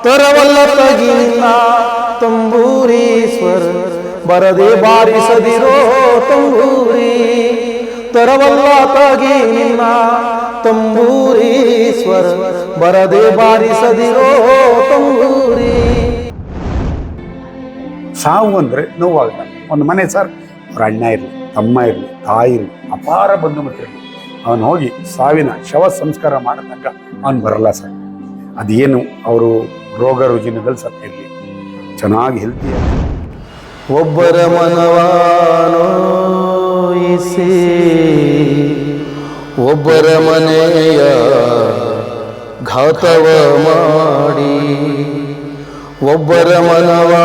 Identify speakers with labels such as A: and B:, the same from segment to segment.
A: ತೊರವಲ್ಲಗಿನ ತಂಬೂರೀಶ್ವರ ಬರದೆ ಬಾರಿಸದಿರೋ ತಂಬೂರಿ ತೊರವಲ್ಲ ತಗಿ ನಿನ್ನ ತಂಬೂರೀಶ್ವರ ಬರದೆ ಬಾರಿಸದಿರೋ ತಂಬೂರಿ.
B: ಸಾವು ಅಂದರೆ ನೋವಾಗಲ್ಲ. ಒಂದು ಮನೆ ಸರ್, ಅವ್ರ ಅಣ್ಣ ಇರಲಿ, ತಮ್ಮ ಇರಲಿ, ತಾಯಿ ಇರಲಿ, ಅಪಾರ ಬಂಧು ಮಿತ್ರರು, ಅವನು ಹೋಗಿ ಸಾವಿನ ಶವ ಸಂಸ್ಕಾರ ಮಾಡತಕ್ಕ ಅವನು ಬರಲ್ಲ ಸರ್. ಅದೇನು ಅವರು ರೋಗ ರುಜಿನದಲ್ಲಿ ಸತ್ತಿರಲಿ, ಚೆನ್ನಾಗಿ ಹೆಲ್ತಿ.
A: ಒಬ್ಬರ ಮನವಾನೋಯಿಸಿ ಒಬ್ಬರ ಮನೆಯ ಘಾತವ ಮಾಡಿ, ಒಬ್ಬರ ಮನವಾನೋಯಿಸಿ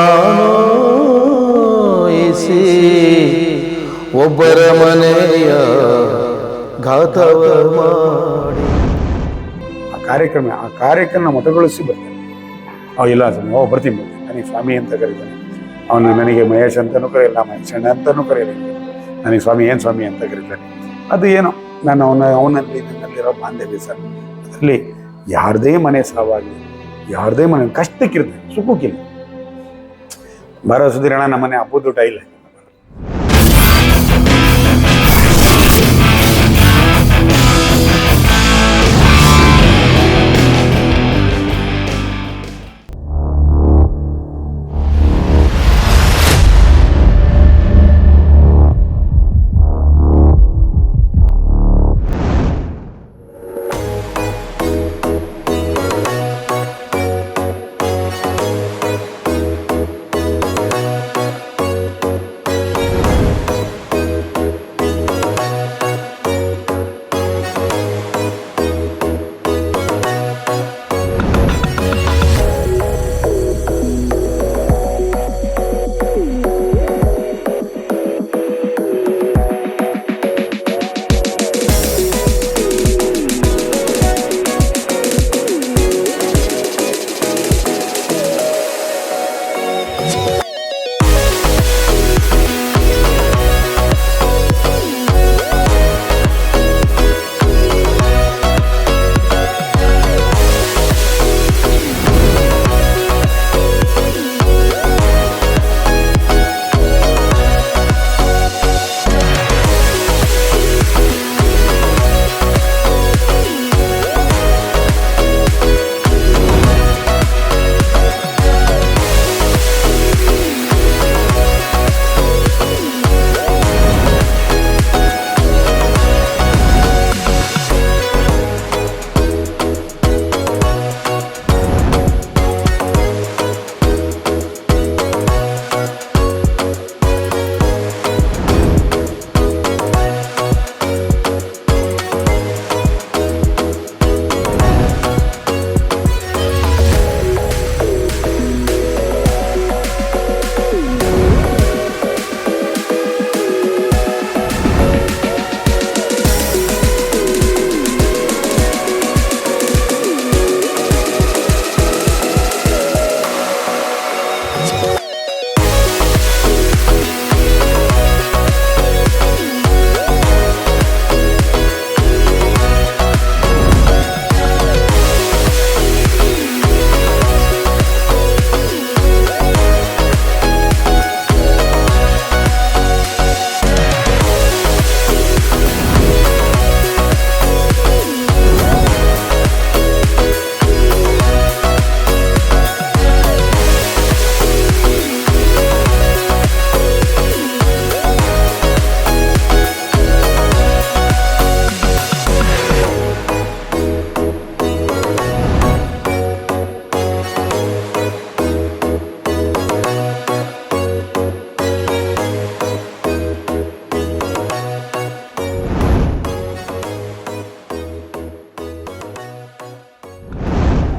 A: ಒಬ್ಬರ ಮನೆಯ ಘಾತವ ಮಾಡಿ.
B: ಆ ಕಾರ್ಯಕ್ರಮ ಮೊಟಗೊಳಿಸಿ ಬರ್ತಾನೆ. ಇಲ್ಲ ಬರ್ತೀನಿ ನನಗೆ ಸ್ವಾಮಿ ಅಂತ ಕರೀತಾನೆ. ಅವನು ನನಗೆ ಮಹೇಶ್ ಅಂತಲೂ ಕರೆಯಲ್ಲ, ಮಹೇಶ್ ಅಣ್ಣ ಅಂತಲೂ ಕರೆಯಲ್ಲ, ನನಗೆ ಸ್ವಾಮಿ ಏನು ಸ್ವಾಮಿ ಅಂತ ಕರೀತಾನೆ. ಅದು ಏನೋ ನಾನು ಅವನಲ್ಲಿ ನನ್ನಲ್ಲಿರೋ ಬಾಂಧವ್ಯ ಸರ್. ಅದರಲ್ಲಿ ಯಾರದೇ ಮನೆ ಸಾವಾಗಲಿ, ಯಾರದೇ ಮನೆ ಕಷ್ಟಕ್ಕಿರ್ತದೆ, ಸುಖಕ್ಕಿಲ್ಲ. ಬರೋ ಸುಧೀರಣ್ಣ ನಮ್ಮನೆ ಹಬ್ಬದ ಊಟ ಇಲ್ಲ.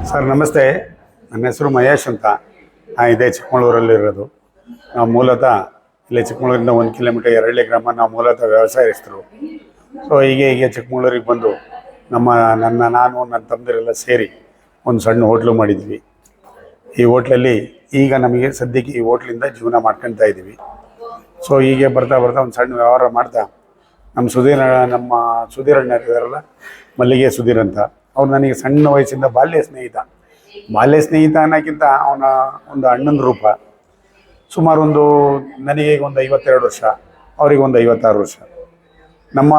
B: ಸರ್ ನಮಸ್ತೆ, ನನ್ನ ಹೆಸರು ಮಹೇಶ್ ಅಂತ. ಇದೇ ಚಿಕ್ಕಮಗಳೂರಲ್ಲಿರೋದು. ನಾವು ಮೂಲತಃ ಇಲ್ಲೇ ಚಿಕ್ಕಮಗಳೂರಿಂದ 1 ಕಿಲೋಮೀಟರ್ ಎರಳ್ಳಿ ಗ್ರಾಮ. ನಾವು ಮೂಲತಃ ವ್ಯವಸಾಯಸ್ಥರು. ಸೊ ಹೀಗೆ ಚಿಕ್ಕಮಗಳೂರಿಗೆ ಬಂದು ನಾನು ನನ್ನ ತಮ್ಮದಿರೆಲ್ಲ ಸೇರಿ ಒಂದು ಸಣ್ಣ ಹೋಟ್ಲು ಮಾಡಿದ್ವಿ. ಈ ಹೋಟ್ಲಲ್ಲಿ ಈಗ ನಮಗೆ ಸದ್ಯಕ್ಕೆ ಈ ಹೋಟ್ಲಿಂದ ಜೀವನ ಮಾಡ್ಕೊಳ್ತಾ ಇದ್ದೀವಿ. ಸೊ ಹೀಗೆ ಬರ್ತಾ ಒಂದು ಸಣ್ಣ ವ್ಯವಹಾರ ಮಾಡ್ತಾ ನಮ್ಮ ಸುಧೀರಣ್ಣ ಇದ್ದಾರಲ್ಲ, ಮಲ್ಲಿಗೆ ಸುಧೀರ್ ಅಂತ, ಅವ್ರು ನನಗೆ ಸಣ್ಣ ವಯಸ್ಸಿಂದ ಬಾಲ್ಯ ಸ್ನೇಹಿತ ಅನ್ನೋಕ್ಕಿಂತ ಅವನ ಒಂದು ಅಣ್ಣನ ರೂಪ. ಸುಮಾರು ನನಗೆ ಒಂದು 52 ವರ್ಷ, ಅವರಿಗೆ ಒಂದು 56 ವರ್ಷ.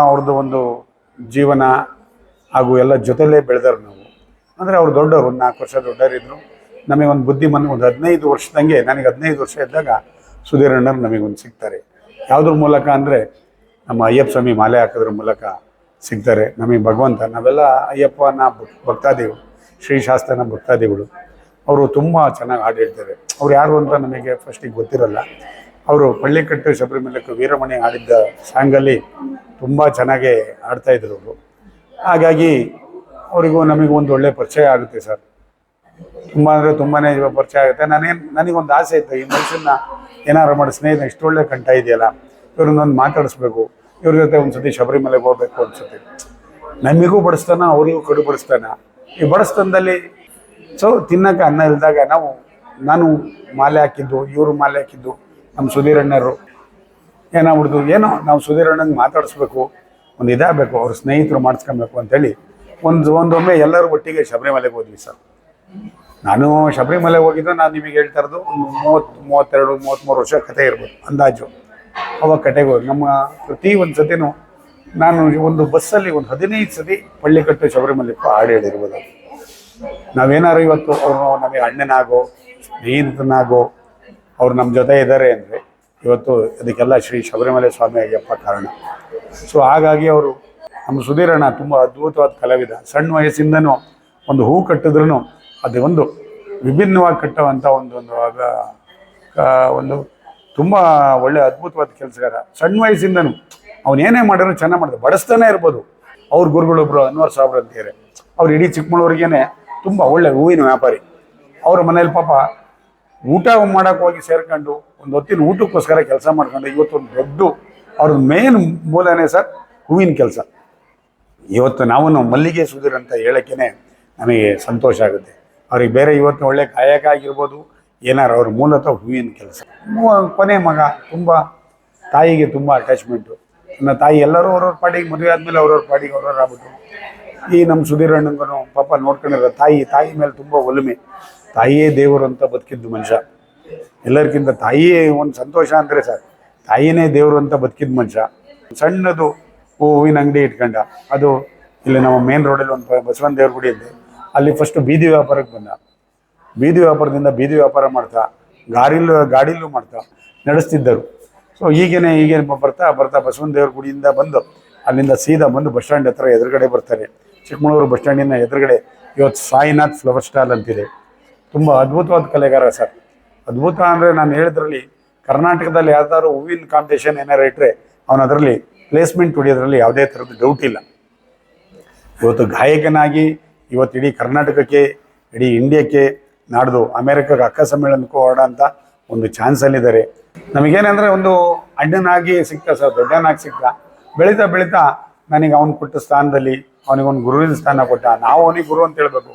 B: ಅವ್ರದ್ದು ಒಂದು ಜೀವನ ಹಾಗೂ ಎಲ್ಲ ಜೊತೆಲೇ ಬೆಳೆದವರು ನಾವು. ಅಂದರೆ ಅವ್ರು ದೊಡ್ಡವರು, 4 ವರ್ಷ ದೊಡ್ಡವರಿದ್ದರು. ನಮಗೆ ಒಂದು ಬುದ್ಧಿಮಾನ ಒಂದು 15 ವರ್ಷದಂಗೆ, ನನಗೆ 15 ವರ್ಷ ಇದ್ದಾಗ ಸುಧೀರಣ್ಣರು ನಮಗೊಂದು ಸಿಗ್ತಾರೆ. ಯಾವುದ್ರ ಮೂಲಕ ಅಂದರೆ ನಮ್ಮ ಅಯ್ಯಪ್ಪ ಸ್ವಾಮಿ ಮಾಲೆ ಹಾಕೋದ್ರ ಮೂಲಕ ಸಿಗ್ತಾರೆ ನಮಗೆ ಭಗವಂತ. ನಾವೆಲ್ಲ ಅಯ್ಯಪ್ಪನ ಭಕ್ತಾದಿಗಳು, ಶ್ರೀಶಾಸ್ತ್ರನ ಭಕ್ತಾದಿಗಳು. ಅವರು ತುಂಬ ಚೆನ್ನಾಗಿ ಹಾಡು ಹೇಳ್ತಾರೆ. ಅವ್ರು ಯಾರು ಅಂತ ನಮಗೆ ಫಸ್ಟಿಗೆ ಗೊತ್ತಿರಲ್ಲ. ಅವರು ಪಳ್ಳಿಕಟ್ಟು ಶಬರಿಮಲೆಗೆ ವೀರಮಣಿ ಹಾಡಿದ್ದ ಸಾಂಗಲ್ಲಿ ತುಂಬ ಚೆನ್ನಾಗಿ ಹಾಡ್ತಾಯಿದ್ರು ಅವರು. ಹಾಗಾಗಿ ಅವರಿಗೂ ನಮಗೂ ಒಂದು ಒಳ್ಳೆಯ ಪರಿಚಯ ಆಗುತ್ತೆ ಸರ್. ತುಂಬ ಅಂದರೆ ತುಂಬಾ ಪರಿಚಯ ಆಗುತ್ತೆ. ನನಗೊಂದು ಆಸೆ ಇತ್ತು, ಈ ಮನುಷ್ಯನ ಏನಾರು ಮಾಡಿ ಸ್ನೇಹಿತ ಇಷ್ಟು ಒಳ್ಳೆ ಕಂಠ ಇದೆಯಲ್ಲ, ಇವ್ರನ್ನೊಂದು ಮಾತಾಡಿಸ್ಬೇಕು, ಇವ್ರ ಜೊತೆ ಒಂದು ಸತಿ ಶಬರಿಮಲೆಗೆ ಹೋಗ್ಬೇಕು ಅನ್ಸುತ್ತೆ. ನಮಗೂ ಬಡಿಸ್ತಾನ, ಅವರಿಗೂ ಕಡು ಬಡಿಸ್ತಾನ. ಈ ಬಡಿಸ್ತನದಲ್ಲಿ ಸೊ ತಿನ್ನೋಕೆ ಅನ್ನ ಇಲ್ದಾಗ ನಾನು ಮಾಲೆ ಹಾಕಿದ್ದು, ಇವರು ಮಾಲೆ ಹಾಕಿದ್ದು, ನಮ್ಮ ಸುಧೀರಣ್ಣರು ಏನೋ ನಾವು ಸುಧೀರಣ್ಣಂಗೆ ಮಾತಾಡಿಸ್ಬೇಕು, ಒಂದು ಇದಾಗಬೇಕು, ಅವ್ರ ಸ್ನೇಹಿತರು ಮಾಡಿಸ್ಕೊಬೇಕು ಅಂತೇಳಿ ಒಂದೊಮ್ಮೆ ಎಲ್ಲರೂ ಒಟ್ಟಿಗೆ ಶಬರಿಮಲೆಗೆ ಹೋದ್ವಿ ಸರ್. ನಾನು ಶಬರಿಮಲೆಗೆ ಹೋಗಿದ್ದು, ನಾನು ನಿಮಗೆ ಹೇಳ್ತಾ ಇರೋದು ಒಂದು 33 ವರ್ಷ ಕತೆ ಇರ್ಬೋದು ಅಂದಾಜು. ಅವಾಗ ಕತೆಗೆ ಹೋಗಿ ಪ್ರತಿ ಒಂದು ಸತಿನೂ ನಾನು ಒಂದು ಬಸ್ಸಲ್ಲಿ ಒಂದು 15 ಸತಿ ಪಳ್ಳಿಕಟ್ಟು ಶಬರಿಮಲೆ ಹಾಡು ಹೇಳಿರ್ಬೋದು. ನಾವೇನಾರು ಇವತ್ತು ಅವರು ನಮಗೆ ಅಣ್ಣನಾಗೋ ಸ್ನೇಹಿತನಾಗೋ ಅವ್ರು ನಮ್ಮ ಜೊತೆ ಇದ್ದಾರೆ ಅಂದರೆ ಇವತ್ತು ಅದಕ್ಕೆಲ್ಲ ಶ್ರೀ ಶಬರಿಮಲೆ ಸ್ವಾಮಿ ಅಯ್ಯಪ್ಪ ಕಾರಣ. ಸೊ ಹಾಗಾಗಿ ಅವರು ನಮ್ಮ ಸುಧೀರಣ್ಣ ತುಂಬ ಅದ್ಭುತವಾದ ಕಲಾವಿದ. ಸಣ್ಣ ವಯಸ್ಸಿಂದನೂ ಒಂದು ಹೂ ಕಟ್ಟಿದ್ರೂ ಅದು ಒಂದು ವಿಭಿನ್ನವಾಗಿ ಕಟ್ಟುವಂಥ ಒಂದು ತುಂಬ ಒಳ್ಳೆ ಅದ್ಭುತವಾದ ಕೆಲಸಗಾರ. ಸಣ್ಣ ವಯಸ್ಸಿಂದನೂ ಅವನೇನೇ ಮಾಡಿದ್ರು ಚೆನ್ನಾಗಿ ಮಾಡಿದ್ರು, ಬಡಿಸ್ತಾನೆ ಇರ್ಬೋದು. ಅವ್ರ ಗುರುಗಳೊಬ್ಬರು ಅನ್ವರ್ ಸಾಬ್ರು ಅಂತಾರೆ, ಅವ್ರು ಇಡೀ ಚಿಕ್ಕಮಗಳೂರಿಗೇನೆ ತುಂಬ ಒಳ್ಳೆ ಹೂವಿನ ವ್ಯಾಪಾರಿ. ಅವ್ರ ಮನೇಲಿ ಪಾಪ ಊಟ ಮಾಡೋಕೆ ಹೋಗಿ ಸೇರ್ಕೊಂಡು ಒಂದು ಹೊತ್ತಿನ ಊಟಕ್ಕೋಸ್ಕರ ಕೆಲಸ ಮಾಡ್ಕೊಂಡು ಇವತ್ತೊಂದು ದೊಡ್ಡ ಅವ್ರದ್ದು ಮೇನ್ ಮೂಲನೇ ಸರ್ ಹೂವಿನ ಕೆಲಸ. ಇವತ್ತು ನಾವು ಮಲ್ಲಿಗೆ ಸುಧೀರ್ ಅಂತ ಹೇಳೋಕ್ಕೇ ನಮಗೆ ಸಂತೋಷ ಆಗುತ್ತೆ. ಅವ್ರಿಗೆ ಬೇರೆ ಇವತ್ತು ಒಳ್ಳೆ ಗಾಯಕ ಆಗಿರ್ಬೋದು, ಏನಾರು ಅವ್ರ ಮೂಲತಃ ಹೂವಿನ ಕೆಲಸ. ಕೊನೆ ಮಗ, ತುಂಬ ತಾಯಿಗೆ ತುಂಬ ಅಟ್ಯಾಚ್ಮೆಂಟು. ನನ್ನ ತಾಯಿ ಎಲ್ಲರೂ ಅವ್ರವ್ರ ಪಾಡಿಗೆ ಮದುವೆ ಆದಮೇಲೆ ಅವ್ರವ್ರ ಪಾಡಿಗೆ ಅವ್ರವ್ರು ಆಗ್ಬಿಟ್ಟು, ಈ ನಮ್ಮ ಸುಧೀರಣ್ಣಂಗೂ ಪಾಪ ನೋಡ್ಕೊಂಡಿರೋ ತಾಯಿ ಮೇಲೆ ತುಂಬ ಒಲುಮೆ. ತಾಯಿಯೇ ದೇವರು ಅಂತ ಬದುಕಿದ್ದು ಮನುಷ್ಯ. ಎಲ್ಲರಿಗಿಂತ ತಾಯಿಯೇ ಒಂದು ಸಂತೋಷ ಅಂದರೆ ಸರ್, ತಾಯಿನೇ ದೇವರು ಅಂತ ಬದುಕಿದ ಮನುಷ್ಯ. ಸಣ್ಣದು ಹೂವಿನ ಅಂಗಡಿ ಇಟ್ಕೊಂಡ. ಅದು ಇಲ್ಲಿ ನಮ್ಮ ಮೇನ್ ರೋಡಲ್ಲಿ ಒಂದು ಬಸವನ ದೇವ್ರ ಗುಡಿ ಇದೆ, ಅಲ್ಲಿ ಫಸ್ಟು ಬೀದಿ ವ್ಯಾಪಾರಕ್ಕೆ ಬಂದ. ಬೀದಿ ವ್ಯಾಪಾರದಿಂದ ಬೀದಿ ವ್ಯಾಪಾರ ಮಾಡ್ತಾ ಗಾಡಿಲೂ ಮಾಡ್ತಾ ನಡೆಸ್ತಿದ್ದರು. ಸೊ ಹೀಗೇನೆ ಬರ್ತಾ ಬಸವನ ದೇವ್ರ ಗುಡಿಯಿಂದ ಬಂದು ಅಲ್ಲಿಂದ ಸೀದಾ ಬಂದು ಬಸ್ ಸ್ಟ್ಯಾಂಡ್ ಹತ್ರ ಎದುರುಗಡೆ ಬರ್ತಾರೆ. ಚಿಕ್ಕಮಗಳೂರು ಬಸ್ ಸ್ಟ್ಯಾಂಡಿನ ಎದುರುಗಡೆ ಇವತ್ತು ಸಾಯಿನಾಥ್ ಫ್ಲವರ್ ಸ್ಟಾಲ್ ಅಂತಿದೆ. ತುಂಬ ಅದ್ಭುತವಾದ ಕಲೆಗಾರ ಸರ್. ಅದ್ಭುತ ಅಂದರೆ ನಾನು ಹೇಳಿದ್ರಲ್ಲಿ ಕರ್ನಾಟಕದಲ್ಲಿ ಯಾವ್ದಾದ್ರು ಹೂವಿನ ಕಾಂಪಿಟೇಷನ್ ಏನಾರು ಇಟ್ಟರೆ ಅವನು ಅದರಲ್ಲಿ ಪ್ಲೇಸ್ಮೆಂಟ್ ಹೊಡಿಯೋದ್ರಲ್ಲಿ ಯಾವುದೇ ಥರದ ಡೌಟ್ ಇಲ್ಲ. ಇವತ್ತು ಗಾಯಕನಾಗಿ ಇವತ್ತು ಇಡೀ ಕರ್ನಾಟಕಕ್ಕೆ, ಇಡೀ ಇಂಡಿಯಾಕ್ಕೆ, ನಾಡ್ದು ಅಮೇರಿಕಾಗೆ ಅಕ್ಕ ಸಮ್ಮೇಳನಕ್ಕೂ ಹೊರಡೋಂಥ ಒಂದು ಚಾನ್ಸಲ್ಲಿದ್ದಾರೆ. ನಮಗೇನೆಂದರೆ ಒಂದು ಅಣ್ಣನಾಗಿ ಸಿಗ್ತಾ ಸರ್, ದೊಡ್ಡನಾಗಿ ಸಿಗ್ತಾ ಬೆಳೀತಾ ನನಗೆ ಅವನು ಕೊಟ್ಟ ಸ್ಥಾನದಲ್ಲಿ ಅವನಿಗೊಂದು ಗುರುವಿನ ಸ್ಥಾನ ಕೊಟ್ಟ. ನಾವು ಅವನಿಗೆ ಗುರು ಅಂತ ಹೇಳ್ಬೇಕು,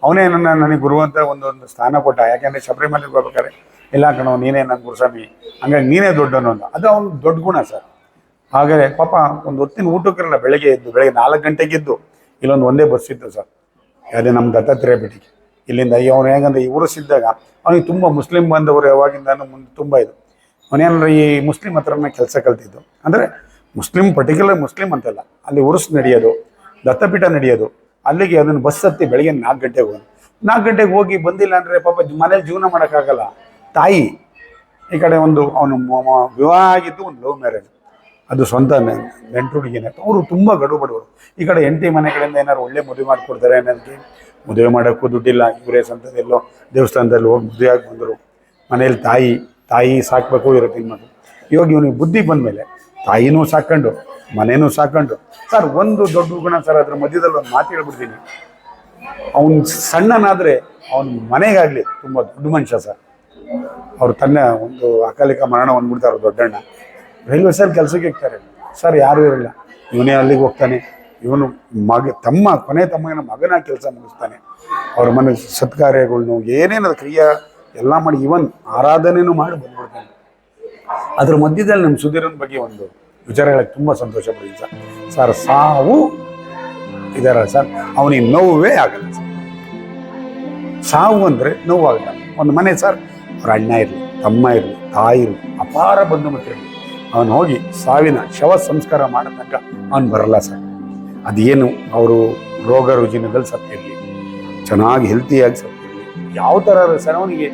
B: ಅವನೇ ನನಗೆ ಗುರು ಅಂತ ಒಂದು ಸ್ಥಾನ ಕೊಟ್ಟ. ಯಾಕೆಂದರೆ ಶಬರಿಮಲೆಗೆ ಹೋಗ್ಬೇಕಾರೆ ಇಲ್ಲ ಕಣೋ ನೀನೇ ನನ್ನ ಗುರುಸ್ವಾಮಿ, ಹಂಗಾಗಿ ನೀನೇ ದೊಡ್ಡನು ಅಂತ. ಅದು ಅವ್ನು ದೊಡ್ಡ ಗುಣ ಸರ್. ಹಾಗೆ ಪಾಪ ಒಂದು ಹೊತ್ತಿನ ಊಟಕ್ಕಿರಲ್ಲ, ಬೆಳಗ್ಗೆ 4 ಗಂಟೆಗಿದ್ದು ಇಲ್ಲೊಂದು ಒಂದೇ ಬಸ್ ಇತ್ತು ಸರ್, ಯಾವುದೇ ನಮ್ಮ ದತ್ತಾತ್ರೇಯ ಭೇಟಿಗೆ ಇಲ್ಲಿಂದ. ಅವನು ಹೇಗಂದ್ರೆ ಈ ಊರು ಸಿದ್ದಾಗ ಅವನಿಗೆ ತುಂಬ ಮುಸ್ಲಿಂ ಬಂದವರು ಯಾವಾಗಿಂದ ಮುಂದೆ ತುಂಬ ಇದು. ಅವನೇನಾರ ಈ ಮುಸ್ಲಿಂ ಹತ್ರನೇ ಕೆಲಸ ಕಲ್ತಿದ್ದು. ಅಂದರೆ ಪರ್ಟಿಕ್ಯುಲರ್ ಮುಸ್ಲಿಂ ಅಂತಲ್ಲ, ಅಲ್ಲಿ ಉರುಸು ನಡೆಯೋದು, ದತ್ತಪೀಠ ನಡೆಯೋದು, ಅಲ್ಲಿಗೆ ಅದನ್ನು ಬಸ್ ಹತ್ತಿ ಬೆಳಗ್ಗೆ 4 ಗಂಟೆಗೆ ಹೋಗಿ 4 ಗಂಟೆಗೆ ಹೋಗಿ ಬಂದಿಲ್ಲ ಅಂದರೆ ಪಾಪ ಮನೇಲಿ ಜೀವನ ಮಾಡೋಕ್ಕಾಗಲ್ಲ. ತಾಯಿ ಈ ಕಡೆ ಅವನು ವಿವಾಹ ಆಗಿದ್ದು ಒಂದು ಲವ್ ಮ್ಯಾರೇಜ್, ಅದು ಸ್ವಂತ ನೆಂಟು ಹುಡುಗಿನೇ. ಅವರು ತುಂಬ ಗಡು ಬಡವರು. ಈ ಕಡೆ ಹೆಂಡತಿ ಮನೆ ಕಡೆಯಿಂದ ಏನಾದ್ರು ಒಳ್ಳೆ ಮದುವೆ ಮಾಡಿಕೊಡ್ತಾರೆ ಅನ್ನೋದಕ್ಕೆ ಮದುವೆ ಮಾಡೋಕ್ಕೂ ದುಡ್ಡಿಲ್ಲ. ಇವರೇ ಸ್ವಂತದೆಲ್ಲೋ ದೇವಸ್ಥಾನದಲ್ಲಿ ಹೋಗಿ ಮದುವೆ ಆಗಿ ಬಂದರು. ಮನೇಲಿ ತಾಯಿ ಸಾಕಬೇಕು ಇರುತ್ತೆ ಮಗು. ಇವಾಗ ಇವನಿಗೆ ಬುದ್ಧಿ ಬಂದಮೇಲೆ ತಾಯಿನೂ ಸಾಕೊಂಡು ಮನೇನೂ ಸಾಕೊಂಡು ಸರ್, ಒಂದು ದೊಡ್ಡ ಗುಣ ಸರ್. ಅದ್ರ ಮಧ್ಯದಲ್ಲಿ ಒಂದು ಮಾತು ಹೇಳ್ಬಿಡ್ತೀನಿ, ಅವನು ಸಣ್ಣನಾದರೆ ಅವನ ಮನೆಗಾಗಲಿ ತುಂಬ ದೊಡ್ಡ ಮನುಷ್ಯ ಸರ್. ಅವ್ರು ತನ್ನ ಒಂದು ಅಕಾಲಿಕ ಮರಣ ಹೊಂದ್ಬಿಡ್ತಾರೆ ದೊಡ್ಡಣ್ಣ. ರೈಲ್ವೆ ಸರ್ ಕೆಲಸಕ್ಕೆ ಹೋಗ್ತಾರೆ. ಸರ್ ಯಾರೂ ಇರಲ್ಲ, ಇವನೇ ಅಲ್ಲಿಗೆ ಹೋಗ್ತಾನೆ, ಇವನು ಕೊನೆ ತಮ್ಮನ ಮಗನ ಕೆಲಸ ಮುಗಿಸ್ತಾನೆ. ಅವ್ರ ಮನೆ ಸತ್ಕಾರ್ಯಗಳ್ನು ಏನೇನದು ಕ್ರಿಯೆ ಎಲ್ಲ ಮಾಡಿ ಇವನ್ ಆರಾಧನೆನೂ ಮಾಡಿ ಬಂದ್ಬಿಡ್ತಾನೆ. ಅದ್ರ ಮಧ್ಯದಲ್ಲಿ ನಮ್ಮ ಸುಧೀರನ ಬಗ್ಗೆ ಒಂದು ವಿಚಾರ ಹೇಳಕ್ಕೆ ತುಂಬ ಸಂತೋಷ ಪಡ್ತೀನಿ ಸರ್. ಸಾವು ಇದಾರ ಸರ್, ಅವನಿಗೆ ನೋವೇ ಆಗಲ್ಲ ಸರ್. ಸಾವು ಅಂದರೆ ನೋವಾಗಲ್ಲ. ಒಂದು ಮನೆ ಸರ್, ಅವ್ರ ಅಣ್ಣ ಇರಲಿ, ತಮ್ಮ ಇರಲಿ, ತಾಯಿ ಇರಲಿ, ಅಪಾರ ಬಂಧು ಮಿತ್ರರು, ಅವನು ಹೋಗಿ ಸಾವಿನ ಶವ ಸಂಸ್ಕಾರ ಮಾಡೋ ತನಕ ಅವನು ಬರಲ್ಲ ಸರ್. ಅದೇನು ಅವರು ರೋಗ ರುಜಿನದಲ್ಲಿ ಸತ್ತಿರಲಿ, ಚೆನ್ನಾಗಿ ಹೆಲ್ತಿಯಾಗಿ ಸತ್ತಿರಲಿ, ಯಾವ ಥರ ಸರ್ ಅವನಿಗೆ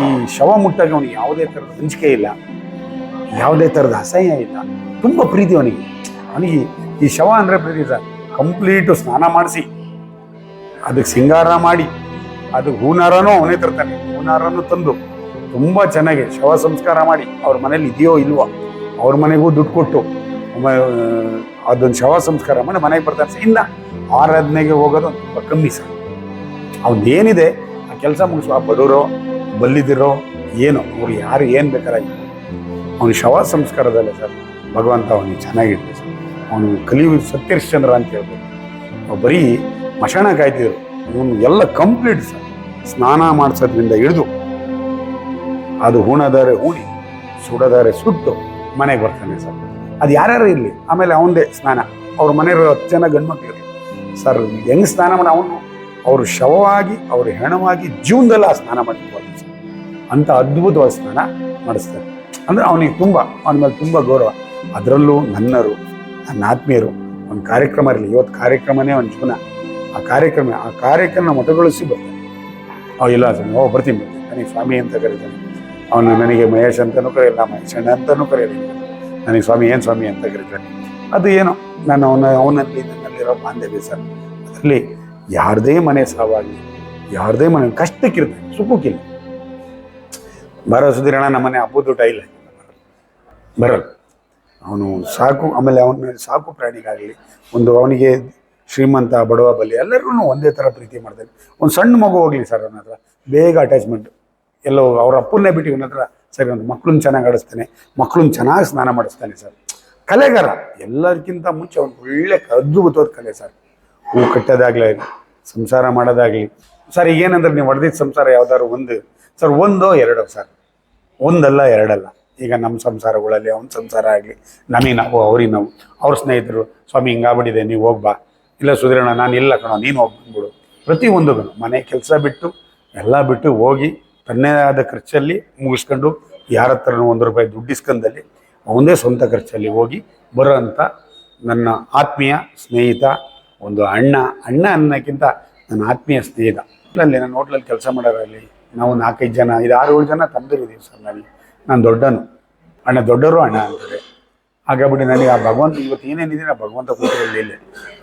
B: ಈ ಶವ ಮುಟ್ಟಾಗ ಅವನಿಗೆ ಯಾವುದೇ ಥರದ ಹಂಚಿಕೆ ಇಲ್ಲ, ಯಾವುದೇ ಥರದ ಅಸಹ್ಯ ಇಲ್ಲ, ತುಂಬ ಪ್ರೀತಿ ಅವನಿಗೆ. ಈ ಶವ ಅಂದರೆ ಪ್ರೀತಿ ಸರ್. ಕಂಪ್ಲೀಟು ಸ್ನಾನ ಮಾಡಿಸಿ ಅದಕ್ಕೆ ಸಿಂಗಾರ ಮಾಡಿ ಅದು ಹೂನಾರನೂ ಅವನೇ ತರ್ತಾನೆ. ಹೂನಾರನೂ ತಂದು ತುಂಬ ಚೆನ್ನಾಗಿ ಶವ ಸಂಸ್ಕಾರ ಮಾಡಿ ಅವ್ರ ಮನೇಲಿ ಇದೆಯೋ ಇಲ್ವೋ ಅವ್ರ ಮನೆಗೂ ದುಡ್ಡು ಕೊಟ್ಟು ಅದೊಂದು ಶವ ಸಂಸ್ಕಾರ ಮಾಡಿ ಮನೆಗೆ ಬರ್ತಾನೆ. ಇನ್ನು ಆರಾಧನೆಗೆ ಹೋಗೋದು ತುಂಬ ಕಮ್ಮಿ ಸರ್. ಅವನೇನಿದೆ ಆ ಕೆಲಸ ಮುಗಿಸುವ ಬಡವರೋ ಬಲ್ಲಿದಿರೋ ಏನೋ ಅವ್ರು ಯಾರು ಏನು ಬೇಕಾರಾಗಿ ಅವನು ಶವ ಸಂಸ್ಕಾರದಲ್ಲೇ ಸರ್ ಭಗವಂತ ಅವನಿಗೆ ಚೆನ್ನಾಗಿರ್ಲಿ ಸರ್. ಅವನು ಕಲಿಯುವುದು ಸತ್ಯರಿಶ್ಚಂದ್ರ ಅಂತ ಹೇಳ್ಬೋದು. ಬರೀ ಮಶಾಣ ಕಾಯ್ತಿದ್ರು, ಇವನು ಎಲ್ಲ ಕಂಪ್ಲೀಟ್ ಸರ್. ಸ್ನಾನ ಮಾಡಿಸೋದ್ರಿಂದ ಹಿಡಿದು ಅದು ಹೂಣದಾರೆ ಹೂಣಿ ಸುಡದಾರೆ ಸುಟ್ಟು ಮನೆಗೆ ಬರ್ತಾನೆ ಸರ್. ಅದು ಯಾರ್ಯಾರು ಇರಲಿ, ಆಮೇಲೆ ಅವನದೇ ಸ್ನಾನ. ಅವ್ರ ಮನೆಯವರು 10 ಜನ ಗಂಡ್ಮಕ್ಳು ಇರಲಿ ಸರ್, ಹೆಂಗೆ ಸ್ನಾನ ಮಾಡಿ ಅವನು ಅವರು ಶವವಾಗಿ ಅವರು ಹೆಣವಾಗಿ ಜೀವನದಲ್ಲ ಆ ಸ್ನಾನ ಮಾಡಿರ್ಬೋದು ಸರ್. ಅಂಥ ಅದ್ಭುತವಾದ ಸ್ನಾನ ಮಾಡಿಸ್ತಾರೆ. ಅಂದರೆ ಅವನಿಗೆ ತುಂಬ ಅವನ ಮೇಲೆ ತುಂಬ ಗೌರವ. ಅದರಲ್ಲೂ ನನ್ನರು, ನನ್ನ ಆತ್ಮೀಯರು, ಒಂದು ಕಾರ್ಯಕ್ರಮ ಇರಲಿ, ಇವತ್ತು ಕಾರ್ಯಕ್ರಮನೇ ಒಂದು ಜೀವನ. ಆ ಕಾರ್ಯಕ್ರಮ ಮೊಟಗೊಳಿಸಿ ಬರ್ತಾನೆ. ಇಲ್ಲ ಸರ್, ಬರ್ತೀನಿ ನನಗೆ ಸ್ವಾಮಿ ಅಂತ ಕರೀತಾನೆ. ಅವನು ನನಗೆ ಮಹೇಶ್ ಅಂತಲೂ ಕರೆಯಲ್ಲ, ಮಹೇಶ್ ಅಣ್ಣ ಅಂತಲೂ ಕರೆಯಲ್ಲ, ನನಗೆ ಸ್ವಾಮಿ ಏನು ಸ್ವಾಮಿ ಅಂತ ಕರೀತಾನೆ. ಅದು ಏನೋ ನಾನು ಅವನಲ್ಲಿ ನನ್ನಲ್ಲಿರೋ ಬಾಂಧವ್ಯ ಸರ್. ಅದರಲ್ಲಿ ಯಾರದೇ ಮನೆ ಸಾವಾಗಲಿ, ಯಾರದೇ ಮನೆ ಕಷ್ಟಕ್ಕಿರ್ತಾನೆ, ಸುಖಕ್ಕಿಲ್ಲ. ಬರೋ ಸುಧೀರಣ್ಣ ನಮ್ಮನೆ ಹಬ್ಬದ ಊಟ ಇಲ್ಲ ಬರಲ್ಲ. ಅವನು ಸಾಕು. ಆಮೇಲೆ ಅವನ ಸಾಕು ಪ್ರಾಣಿಗಾಗಲಿ, ಒಂದು ಅವನಿಗೆ ಶ್ರೀಮಂತ ಬಡವ ಬಲಿ ಎಲ್ಲರೂ ಒಂದೇ ಥರ ಪ್ರೀತಿ ಮಾಡ್ತಾನೆ. ಒಂದು ಸಣ್ಣ ಮಗು ಹೋಗಲಿ ಸರ್ ಅವನ ಹತ್ರ ಬೇಗ ಅಟ್ಯಾಚ್ಮೆಂಟ್. ಎಲ್ಲೋ ಅವ್ರ ಅಪ್ಪನ್ನೇ ಬಿಟ್ಟು ಇವನ ಹತ್ರ ಸರಿ ಒಂದು ಮಕ್ಳನ್ನ ಚೆನ್ನಾಗಿ ಆಡಿಸ್ತಾನೆ, ಮಕ್ಳನ್ನ ಚೆನ್ನಾಗಿ ಸ್ನಾನ ಮಾಡಿಸ್ತಾನೆ ಸರ್. ಕಲೆಗಾರ ಎಲ್ಲದಕ್ಕಿಂತ ಮುಂಚೆ ಅವ್ನು ಒಳ್ಳೆ ಅದ್ಭುತವಾದ ಕಲೆ ಸರ್. ಹೂ ಕಟ್ಟೋದಾಗಲಿ, ಸಂಸಾರ ಮಾಡೋದಾಗಲಿ ಸರ್. ಏನಂದ್ರೆ ನೀವು ಹೊಡೆದಿದ್ದ ಸಂಸಾರ ಯಾವ್ದಾದ್ರು ಒಂದು ಸರ್, ಒಂದೋ ಎರಡೋ ಸರ್, ಒಂದಲ್ಲ ಎರಡಲ್ಲ. ಈಗ ನಮ್ಮ ಸಂಸಾರಗಳಲ್ಲಿ ಅವನ ಸಂಸಾರ ಆಗಲಿ, ನಮಗೆ ನಾವು ಅವ್ರಿಗೆ ನಾವು, ಅವ್ರ ಸ್ನೇಹಿತರು ಸ್ವಾಮಿ ಹಿಂಗಾಗ್ಬಿಟ್ಟಿದೆ ನೀವು ಹೋಗ್ಬಾ, ಇಲ್ಲ ಸುಧೀರಣ್ಣ ನಾನು ಇಲ್ಲ ಕಣೋ ನೀನು ಹೋಗಿ ಬಂದ್ಬಿಡು. ಪ್ರತಿಯೊಂದು ಮನೆ ಕೆಲಸ ಬಿಟ್ಟು ಎಲ್ಲ ಬಿಟ್ಟು ಹೋಗಿ ತನ್ನೇ ಆದ ಖರ್ಚಲ್ಲಿ ಮುಗಿಸ್ಕೊಂಡು ಯಾರ ಹತ್ರನೂ ₹1 ದುಡ್ಡು ಇಸ್ಕೊಂಡಲ್ಲಿ ಅವನದೇ ಸ್ವಂತ ಖರ್ಚಲ್ಲಿ ಹೋಗಿ ಬರೋ ಅಂಥ ನನ್ನ ಆತ್ಮೀಯ ಸ್ನೇಹಿತ, ಒಂದು ಅಣ್ಣ ಅನ್ನೋಕ್ಕಿಂತ ನನ್ನ ಆತ್ಮೀಯ ಸ್ನೇಹಿತ. ಅಲ್ಲಿ ನನ್ನ ಹೋಟ್ಲಲ್ಲಿ ಕೆಲಸ ಮಾಡೋರಲ್ಲಿ ನಾವು 4-5 ಜನ, 6-7 ಜನ ತಮ್ಮದಿರಿದ್ದೀವಿ ಸರ್. ನಾನು ದೊಡ್ಡನು, ಅಣ್ಣ ದೊಡ್ಡವರು ಅಣ್ಣ ಅಂತಾರೆ. ಹಾಗಾಗ್ಬಿಟ್ಟು ನನಗೆ ಆ ಭಗವಂತ ಇವತ್ತು ಏನೇನಿದೆ ಆ ಭಗವಂತ ಕೊಟ್ಟಿರೋ ಇಲ್ಲ,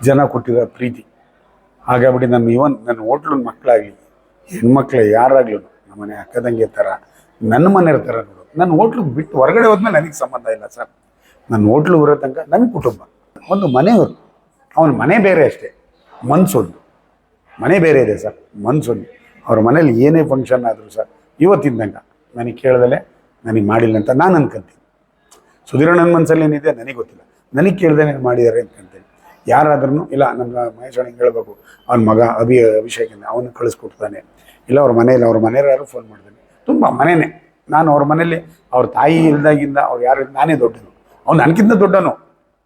B: ಜನ ಕೊಟ್ಟಿರೋ ಪ್ರೀತಿ. ಹಾಗಾಗ್ಬಿಟ್ಟು ನನ್ನ ಹೋಟ್ಲು ಮಕ್ಕಳಾಗಲಿ ಹೆಣ್ಮಕ್ಳು ಯಾರಾಗ್ಲೂ ನಮ್ಮನೆ ಅಕ್ಕದಂಗೆ ಥರ ನನ್ನ ಮನೆಯವ್ರ ಥರ ನೋಡು. ನನ್ನ ಹೋಟ್ಲು ಬಿಟ್ಟು ಹೊರಗಡೆ ಹೋದ್ಮೇಲೆ ನನಗೆ ಸಂಬಂಧ ಇಲ್ಲ ಸರ್. ನನ್ನ ಹೋಟ್ಲು ಬರೋ ತನಕ ನನ್ನ ಕುಟುಂಬ, ಒಂದು ಮನೆಯವರು. ಅವನ ಮನೆ ಬೇರೆ ಅಷ್ಟೇ, ಮನ್ಸೊಂದು ಮನೆ ಬೇರೆ ಇದೆ ಸರ್, ಮನ್ಸೊಂದು. ಅವ್ರ ಮನೇಲಿ ಏನೇ ಫಂಕ್ಷನ್ ಆದರೂ ಸರ್ ಇವತ್ತಿದ್ದಂಗ ನನಗೆ ಕೇಳ್ದಲೆ ನನಗೆ ಮಾಡಿಲ್ಲ ಅಂತ ನಾನು ಅನ್ಕೊಂತೀನಿ. ಸುಧೀರಣ್ಣನ ಮನಸ್ಸಲ್ಲಿ ಏನಿದೆ ನನಗೆ ಗೊತ್ತಿಲ್ಲ, ನನಗೆ ಕೇಳ್ದೇನೆ ಮಾಡಿದ್ದಾರೆ ಅನ್ಕೊಂತೀನಿ. ಯಾರಾದ್ರೂ ಇಲ್ಲ ನಮ್ಮ ಮಹೇಶ್ ಅಣ್ಣಂಗೆ ಹೇಳ್ಬೇಕು, ಅವನ ಮಗ ಅಭಿಷೇಕಿಂದ ಅವನು ಕಳಿಸ್ಕೊಡ್ತಾನೆ, ಇಲ್ಲ ಅವ್ರ ಮನೆಯವ್ರು ಯಾರು ಫೋನ್ ಮಾಡ್ತಾನೆ. ತುಂಬ ಮನೆಯೇ ನಾನು ಅವ್ರ ಮನೇಲಿ ಅವ್ರ ತಾಯಿ ಇಲ್ದಾಗಿಂದ ಅವ್ರು ಯಾರು ನಾನೇ ದೊಡ್ಡನು, ಅವ್ನು ನನಗಿಂತ ದೊಡ್ಡನು,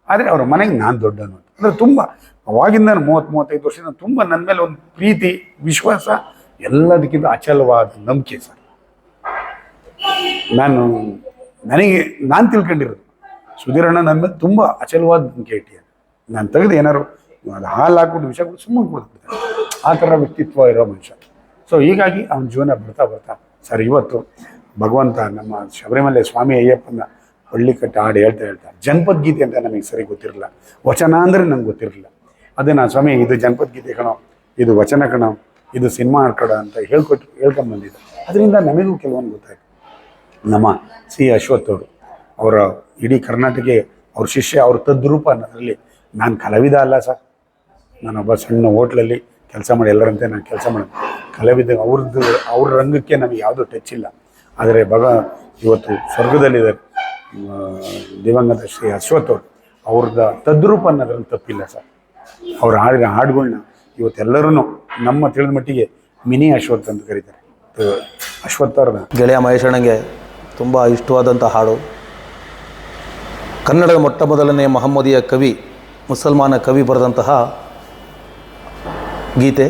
B: ಆದರೆ ಅವ್ರ ಮನೆಗೆ ನಾನು ದೊಡ್ಡನು ಅಂತ. ಅಂದರೆ ತುಂಬ ಅವಾಗಿಂದ 30-35 ವರ್ಷದಿಂದ ತುಂಬ ನನ್ನ ಮೇಲೆ ಒಂದು ಪ್ರೀತಿ ವಿಶ್ವಾಸ, ಎಲ್ಲದಕ್ಕಿಂತ ಅಚಲವಾದ ನಂಬಿಕೆ ಸರ್. ನಾನು ತಿಳ್ಕೊಂಡಿರೋದು ಸುಧೀರಣ್ಣ ನನ್ನ ಮೇಲೆ ತುಂಬ ಅಚಲವಾದ ನಂಬಿಕೆ ಇಟ್ಟಿದ್ದಾರೆ. ನಾನು ತೆಗೆದು ಏನಾರು ಅದು ಹಾಲು ಹಾಕ್ಬಿಟ್ಟು ವಿಷಯ ಸುಮ್ಮನೆ ಕೊಡ್ಬಿಡ್ತಾರೆ, ಆ ಥರ ವ್ಯಕ್ತಿತ್ವ ಇರೋ ಮನುಷ್ಯ. ಸೊ ಹೀಗಾಗಿ ಅವನ ಜೀವನ ಬರ್ತಾ ಸರ್ ಇವತ್ತು ಭಗವಂತ ನಮ್ಮ ಶಬರಿಮಲೆ ಸ್ವಾಮಿ ಅಯ್ಯಪ್ಪನ ಹಳ್ಳಿ ಕಟ್ಟ ಹಾಡು ಹೇಳ್ತಾರೆ. ಜನಪದ ಗೀತೆ ಅಂತ ನಮಗೆ ಸರಿ ಗೊತ್ತಿರಲಿಲ್ಲ, ವಚನ ಅಂದರೆ ನಂಗೆ ಗೊತ್ತಿರಲಿಲ್ಲ. ಅದೇ ನಾನು ಸ್ವಾಮಿ ಇದು ಜನಪದ ಗೀತೆ ಕಣೋ, ಇದು ವಚನ ಕಣೋ, ಇದು ಸಿನಿಮಾ ಹಾಡ್ಕಡ ಅಂತ ಹೇಳ್ಕೊಂಬಂದಿದ್ದೆ. ಅದರಿಂದ ನಮಗೂ ಕೆಲವೊಂದು ಗೊತ್ತಾಯ್ತು. ನಮ್ಮ ಸಿ ಅಶ್ವಥ್ ಅವರ ಇಡೀ ಕರ್ನಾಟಕ ಅವ್ರ ಶಿಷ್ಯ, ಅವ್ರ ತದ್ರೂಪ ಅನ್ನೋದ್ರಲ್ಲಿ ನಾನು ಕಲಾವಿದ ಅಲ್ಲ ಸರ್. ನಾನೊಬ್ಬ ಸಣ್ಣ ಹೋಟ್ಲಲ್ಲಿ ಕೆಲಸ ಮಾಡಿ ಎಲ್ಲರಂತೆ ನಾನು ಕೆಲಸ ಮಾಡೋದು ಕಲಾವಿದ. ಅವ್ರ ರಂಗಕ್ಕೆ ನಮಗೆ ಯಾವುದೂ ಟಚ್ ಇಲ್ಲ. ಆದರೆ ಇವತ್ತು ಸ್ವರ್ಗದಲ್ಲಿದ್ದಾರೆ ದಿವಂಗತ ಶ್ರೀ ಅಶ್ವಥ್ ಅವರು. ಅವ್ರದ ತದ್ರೂಪ ಅನ್ನೋದ್ರಲ್ಲಿ ತಪ್ಪಿಲ್ಲ ಸರ್. ಅವ್ರ ಹಾಡುಗಳನ್ನ ಇವತ್ತೆಲ್ಲರೂ ನಮ್ಮ ತಿಳಿದ ಮಟ್ಟಿಗೆ ಮಿನಿ ಅಶ್ವಥ್ ಅಂತ ಕರೀತಾರೆ. ಅಶ್ವಥ್ ಅವ್ರನ್ನ
A: ಗೆಳೆಯ ಮಹೇಶಣ್ಣಂಗೆ ತುಂಬ ಇಷ್ಟವಾದಂಥ ಹಾಡು. ಕನ್ನಡದ ಮೊಟ್ಟ ಮೊದಲನೇ ಮಹಮ್ಮದೀಯ ಕವಿ, ಮುಸಲ್ಮಾನ ಕವಿ ಬರೆದಂತಹ ಗೀತೆ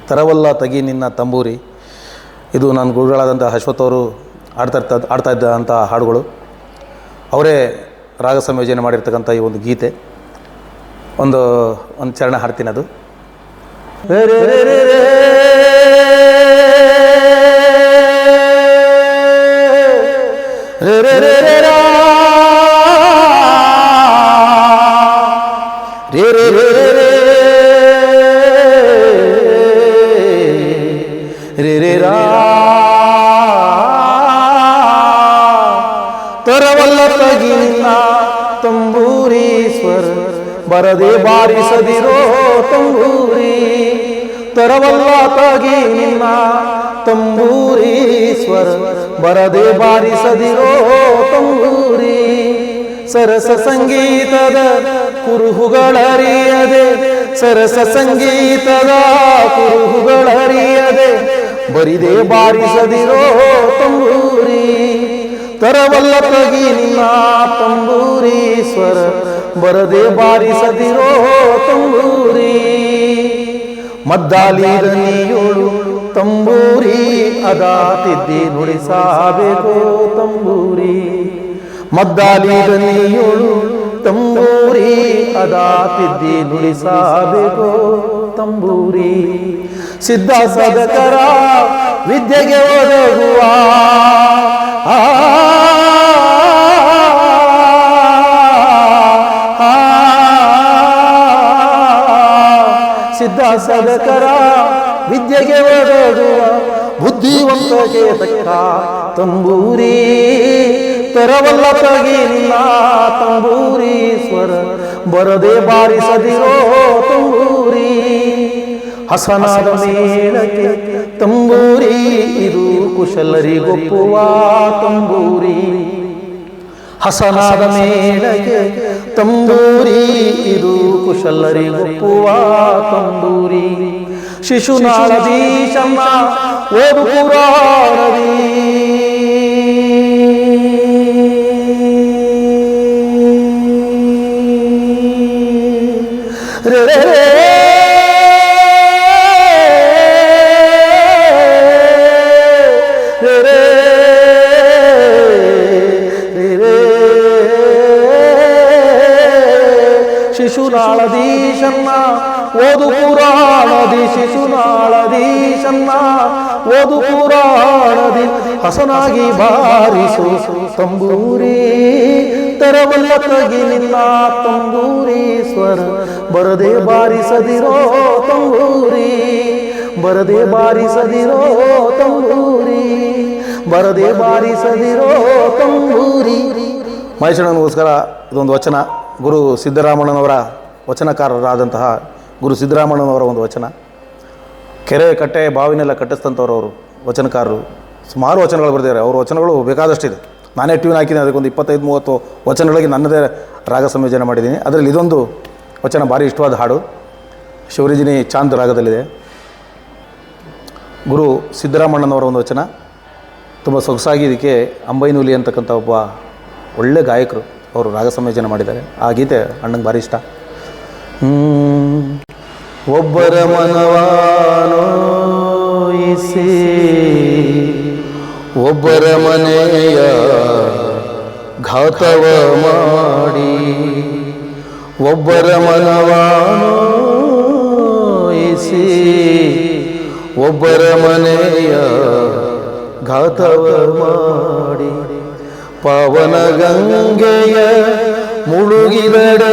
A: ತರವಲ್ಲ ತಗಿ ನಿನ್ನ ತಂಬೂರಿ. ಇದು ನನ್ನ ಗುರುಗಳಾದಂಥ ಅಶ್ವಥ್ ಅವರು ಆಡ್ತಾ ಇದ್ದಂಥ ಹಾಡುಗಳು. ಅವರೇ ರಾಗ ಸಂಯೋಜನೆ ಮಾಡಿರ್ತಕ್ಕಂಥ ಈ ಒಂದು ಗೀತೆ. ಒಂದು ಚರಣ ಹಾಡ್ತೀನಿ. ಅದು ತರವಲ್ಲ ತಗಿ ನಿನ್ನ ತಂಬೂರಿ ಸ್ವರ ಬರದೆ ಬಾರಿಸದಿರೋ ತಂಬೂರಿ. ತರವಲ್ಲ ತಗಿ ನಿನ್ನ ತಂಬೂರಿ ಸ್ವರ ಬರದೆ ಬಾರಿಸದಿರೋ ತಂಬೂರಿ. ಸರಸ ಸಂಗೀತದ ಕುರುಹುಗಳರಿಯದೆ, ಸರಸ ಸಂಗೀತದ ಕುರುಹುಗಳರಿಯದೆ ಬರಿದೆ ಬಾರಿಸದಿರೋ ತಂಬೂರಿ. ತರವಲ್ಲ ತಗಿ ನಿನ್ನ ತಂಬೂರಿ ಸ್ವರ ಬರದೆ ಬಾರಿಸದಿರೋ ತಂಬೂರಿ. ಮದ್ದಾಲಿದ ನೀಯೋಳು ತಂಬೂರಿ ಅದಾ ತಿದ್ದಿ ನುಡಿಸಬೇಕು ತಂಬೂರಿ. ಮದ್ದಾಲಿದ ನೀಯೋಳು ತಂಬೂರಿ ಅದಾ ತಿದ್ದಿ ನುಡಿಸಬೇಕು ತಂಬೂರಿ. ಸಿದ್ಧ ಸಾಧಕರ ವಿದ್ಯೆಗೆ ಒದಗುವ ಸಿದ್ಧ ಸಾಧಕರ ವಿದ್ಯೆಗೆ ಒದಗುವ ಬುದ್ಧಿವಂತಕ್ಕೆ ತಕ್ಕ ತಂಬೂರಿ. ತರವಲ್ಲ ತಗಿ ನಿನ್ನ ತಂಬೂರಿ ಸ್ವರ ಬರದೆ ಬಾರಿಸದಿರೋ ತಂಬೂರಿ. ಹಸನಾದ ಮೇಳಕ್ಕೆ ತಂಬೂರಿ ಇದು ಕುಶಲರಿಗೊಪ್ಪುವ ತಂಬೂರಿ. ಹಸನಾದ ಮೇಳಕ್ಕೆ ತಂಬೂರಿ ಇದು ಕುಶಲರಿಗೊಪ್ಪುವ ತಂಬೂರಿ. ಶಿಶುನಾಳದೀಶಮ್ಮ ಓದು ಪುರಾಣದಿ, ಶಿಶುನಾಳದೀಶನ್ನ ಓದು ಪುರಾಣದಿ. ಶಿಶುನಾಳದೀಶನ್ನ ಓದು ಪುರಾಣದಿ ಹಸನಾಗಿ ಬಾರಿಸು ತಂಬೂರಿ. ತರವಲ್ಲ ತಗಿ ನಿನ್ನ ತಂಬೂರಿ ಸ್ವರ ಬರದೆ ಬಾರಿಸದಿರೋ ತಂಬೂರಿ. ಬರದೆ ಬಾರಿಸದಿರೋ ತಂಬೂರಿ. ಬರದೆ ಬಾರಿಸದಿರೋ ತಂಬೂರಿ. ಮಹೇಶಣ್ಣನಿಗೋಸ್ಕರ ಇದೊಂದು ವಚನ. ಗುರು ಸಿದ್ದರಾಮಣ್ಣನವರ ವಚನಕಾರರಾದಂತಹ ಗುರು ಸಿದ್ದರಾಮಣ್ಣನವರ ಒಂದು ವಚನ. ಕೆರೆ ಕಟ್ಟೆ ಬಾವಿನೆಲ್ಲ ಕಟ್ಟಿಸ್ತಂಥವ್ರು ಅವರು ವಚನಕಾರರು. ಸುಮಾರು ವಚನಗಳು ಬರೆದಿದ್ದಾರೆ. ಅವ್ರ ವಚನಗಳು ಬೇಕಾದಷ್ಟಿದೆ. ನಾನೇ ಟ್ಯೂನ್ ಹಾಕಿದ್ದೀನಿ. ಅದಕ್ಕೊಂದು 25-30 ವಚನಗಳಿಗೆ ನನ್ನದೇ ರಾಗ ಸಂಯೋಜನೆ ಮಾಡಿದ್ದೀನಿ. ಅದರಲ್ಲಿ ಇದೊಂದು ವಚನ ಭಾರಿ ಇಷ್ಟವಾದ ಹಾಡು. ಶಿವರಜನಿ ಚಾಂದ್ ರಾಗದಲ್ಲಿದೆ. ಗುರು ಸಿದ್ದರಾಮಣ್ಣನವರ ಒಂದು ವಚನ ತುಂಬ ಸೊಗಸಾಗಿ. ಇದಕ್ಕೆ ಅಂಬೈನೂಲಿ ಅಂತಕ್ಕಂಥ ಒಬ್ಬ ಒಳ್ಳೆ ಗಾಯಕರು ಅವರು ರಾಗ ಸಂಯೋಜನೆ ಮಾಡಿದ್ದಾರೆ. ಆ ಗೀತೆ ಅಣ್ಣಂಗೆ ಭಾರಿ ಇಷ್ಟ. ಒಬ್ಬರ ಮನವಾನೋಯಿಸಿ ಒಬ್ಬರ ಮನೆಯ ಘಾತವ ಮಾಡಿ, ಒಬ್ಬರ ಮನವಾನೋಯಿಸಿ ಒಬ್ಬರ ಮನೆಯ ಘಾತವ ಮಾಡಿ, ಪವನ ಗಂಗೆಯ ಮುಳುಗಿದಡನಾಗುವುದಯ್ಯ.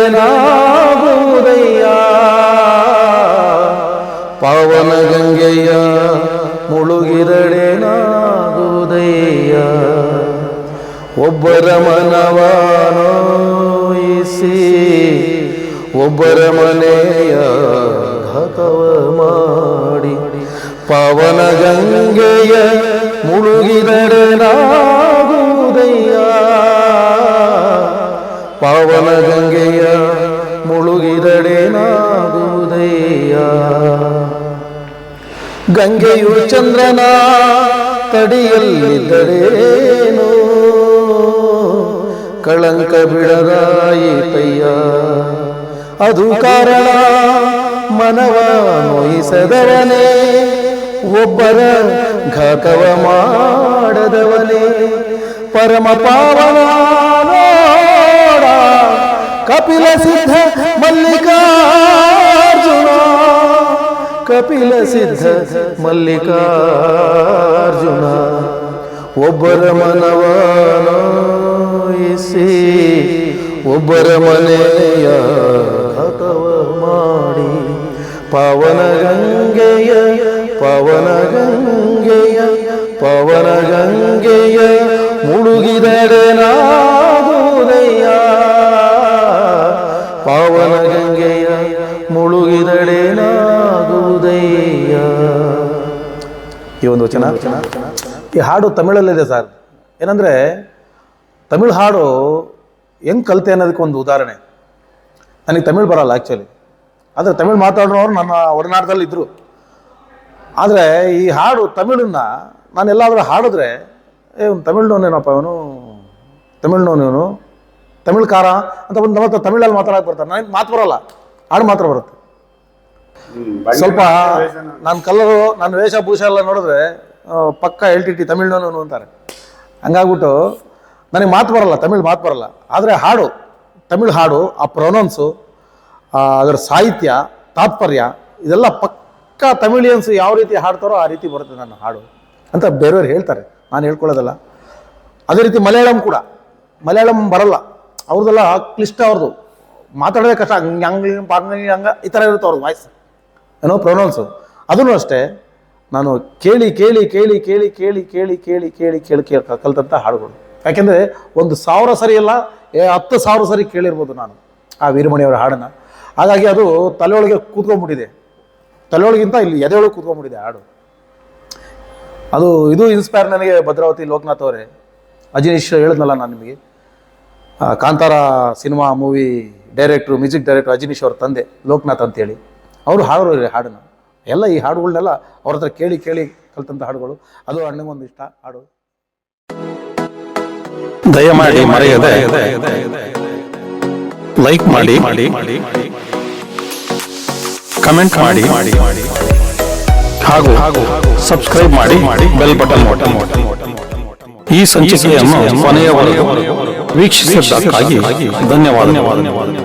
A: ಪವನ ಗಂಗೆಯ ಮುಳುಗಿದಡನಾಗುವುದಯ್ಯ. ಒಬ್ಬರ ಮನವಾನೋಯಿಸಿ ಒಬ್ಬರ ಮನೆಯ ಘಾತವ ಮಾಡಿ, ಪಾವನ ಗಂಗೆಯ ಮುಳುಗಿದರೆ ನಾಗುವುದಯ್ಯ, ಪಾವನ ಗಂಗೆಯ ಮುಳುಗಿದಡೆ ನಾಗುವುದಯ್ಯ. ಗಂಗೆಯು ಚಂದ್ರನ ತಡಿಯಲ್ಲಿದ್ದರೇನು, ಕಳಂಕ ಬಿಡದಾಯಿತಯ್ಯ. ಅದು ಕಾರಣ ಮನವ ನೋಯಿಸದವನೇ, ಒಬ್ಬರ ಘಾತವ ಮಾಡದವನೇ. ಪರಮ ಪಾವನ ನೋಡ ಕಪಿಲ ಸಿದ್ಧ ಮಲ್ಲಿಕಾರ್ಜುನ, ಕಪಿಲ ಸಿದ್ಧ ಮಲ್ಲಿಕಾರ್ಜುನ. ಒಬ್ಬರ ಮನವ ನೋಯಿಸಿ ಒಬ್ಬರ ಮನೆಯ ಘಾತವ ಮಾಡಿ, ಪಾವನ ಗಂಗೆಯ ಪವನ ಗಂಗೆಯ ಪವನ ಗಂಗೆಯ ಮುಳುಗಿದಡೆ ನಾಗುವುದಯ್ಯ, ಪಾವನ ಗಂಗೆಯ ಮುಳುಗಿದಡೆ ನಾಗುವುದಯ್ಯ. ಈ ಒಂದು ವಚನ. ಈ ಹಾಡು ತಮಿಳಲ್ಲಿದೆ ಸರ್. ಏನಂದರೆ ತಮಿಳ್ ಹಾಡು ಹೆಂಗೆ ಕಲಿತೆ ಅನ್ನೋದಕ್ಕೆ ಒಂದು ಉದಾಹರಣೆ. ನನಗೆ ತಮಿಳ್ ಬರಲ್ಲ ಆ್ಯಕ್ಚುಲಿ, ಆದರೆ ತಮಿಳ್ ಮಾತಾಡೋರು ನನ್ನ ಒಡನಾಟದಲ್ಲಿ ಇದ್ದರು. ಆದರೆ ಈ ಹಾಡು ತಮಿಳನ್ನ ನಾನು ಎಲ್ಲಾದರೂ ಹಾಡಿದ್ರೆ ಒಂದು ತಮಿಳ್ನವನೇನಪ್ಪ ಇವನು, ತಮಿಳ್ನವನೇನು, ತಮಿಳ್ಕಾರ ಅಂತ ಒಂದು ನಮ್ಮ ಹತ್ರ ತಮಿಳಲ್ಲಿ ಮಾತಾಡೋಕೆ ಬರ್ತಾರೆ. ನನಗೆ ಮಾತು ಬರೋಲ್ಲ, ಹಾಡು ಮಾತ್ರ ಬರುತ್ತೆ. ಸ್ವಲ್ಪ ನನ್ನ ಕಲರು, ನನ್ನ ವೇಷಭೂಷ ಎಲ್ಲ ನೋಡಿದ್ರೆ ಪಕ್ಕ LTT ತಮಿಳ್ನವನು ಅಂತಾರೆ. ಹಂಗಾಗ್ಬಿಟ್ಟು ನನಗೆ ಮಾತು ಬರಲ್ಲ, ತಮಿಳ್ ಮಾತು ಬರಲ್ಲ. ಆದರೆ ಹಾಡು, ತಮಿಳ್ ಹಾಡು, ಆ ಪ್ರೊನೌನ್ಸು, ಅದರ ಸಾಹಿತ್ಯ, ತಾತ್ಪರ್ಯ, ಇದೆಲ್ಲ ಪಕ್ಕ ತಮಿಳಿಯನ್ಸ್ ಯಾವ ರೀತಿ ಹಾಡ್ತಾರೋ ಆ ರೀತಿ ಬರುತ್ತೆ ನನ್ನ ಹಾಡು ಅಂತ ಬೇರೆಯವ್ರು ಹೇಳ್ತಾರೆ, ನಾನು ಹೇಳ್ಕೊಳ್ಳೋದಲ್ಲ. ಅದೇ ರೀತಿ ಮಲಯಾಳಂ ಕೂಡ, ಮಲಯಾಳಂ ಬರಲ್ಲ ಅವ್ರದ್ದೆಲ್ಲ ಕ್ಲಿಷ್ಟ, ಅವ್ರದ್ದು ಮಾತಾಡೋದೇ ಕಷ್ಟ, ಹಂಗೆ ಈ ಥರ ಇರುತ್ತೆ ಅವ್ರದ್ದು ವಾಯ್ಸ್, ಏನೋ ಪ್ರೊನೌನ್ಸು. ಅದನ್ನು ಅಷ್ಟೇ ನಾನು ಕೇಳಿ ಕೇಳಿ ಕೇಳಿ ಕೇಳಿ ಕೇಳಿ ಕೇಳಿ ಕೇಳಿ ಕೇಳಿ ಕೇಳಿ ಕೇಳಿ ಕಲ್ತಂಥ ಹಾಡುಗಳು. ಯಾಕೆಂದರೆ 1,000 ಸರಿ ಅಲ್ಲ, 10,000 ಸರಿ ಕೇಳಿರ್ಬೋದು ನಾನು ಆ ವೀರಮಣಿಯವರ ಹಾಡನ್ನು. ಹಾಗಾಗಿ ಅದು ತಲೆಯೊಳಗೆ ಕೂತ್ಕೊಂಡ್ಬಿಟ್ಟಿದೆ, ತಲೆಯೊಳಗಿಂತ ಇಲ್ಲಿ ಎದೆಯೊಳಗೆ ಕೂತ್ಕೊಂಡ್ಬಿಟ್ಟಿದೆ ಹಾಡು. ಅದು ಇದು ಇನ್ಸ್ಪೈರ್ ನನಗೆ ಭದ್ರಾವತಿ ಲೋಕನಾಥ್ ಅವರೇ. ಅಜನೀಶ್ ಹೇಳಿದ್ನಲ್ಲ ನಾನು ನಿಮಗೆ, ಕಾಂತಾರ ಸಿನಿಮಾ ಮೂವಿ ಡೈರೆಕ್ಟ್ರು, ಮ್ಯೂಸಿಕ್ ಡೈರೆಕ್ಟ್ರು ಅಜನೀಶ್ ಅವ್ರ ತಂದೆ ಲೋಕನಾಥ್ ಅಂತೇಳಿ, ಅವರು ಹಾಡೋರು ಹಾಡನ್ನು ಎಲ್ಲ. ಈ ಹಾಡುಗಳನ್ನೆಲ್ಲ ಅವ್ರ ಹತ್ರ ಕೇಳಿ ಕೇಳಿ ಕಲ್ತಂಥ ಹಾಡುಗಳು. ಅದು ಅಣ್ಣಗೊಂದು ಇಷ್ಟ ಹಾಡು.
C: ದಯಮಾಡಿ ಮರೆಯದೆ ಲೈಕ್ ಮಾಡಿ, ಕಮೆಂಟ್ ಮಾಡಿ ಹಾಗೂ ಸಬ್ಸ್ಕ್ರೈಬ್ ಮಾಡಿ, ಬೆಲ್ ಬಟನ್ ಒತ್ತಿ. ಈ ಸಂಚಿಕೆಯನ್ನು ಕೊನೆಯವರೆಗೂ ವೀಕ್ಷಿಸಿದ್ದಕ್ಕಾಗಿ ಧನ್ಯವಾದಗಳು.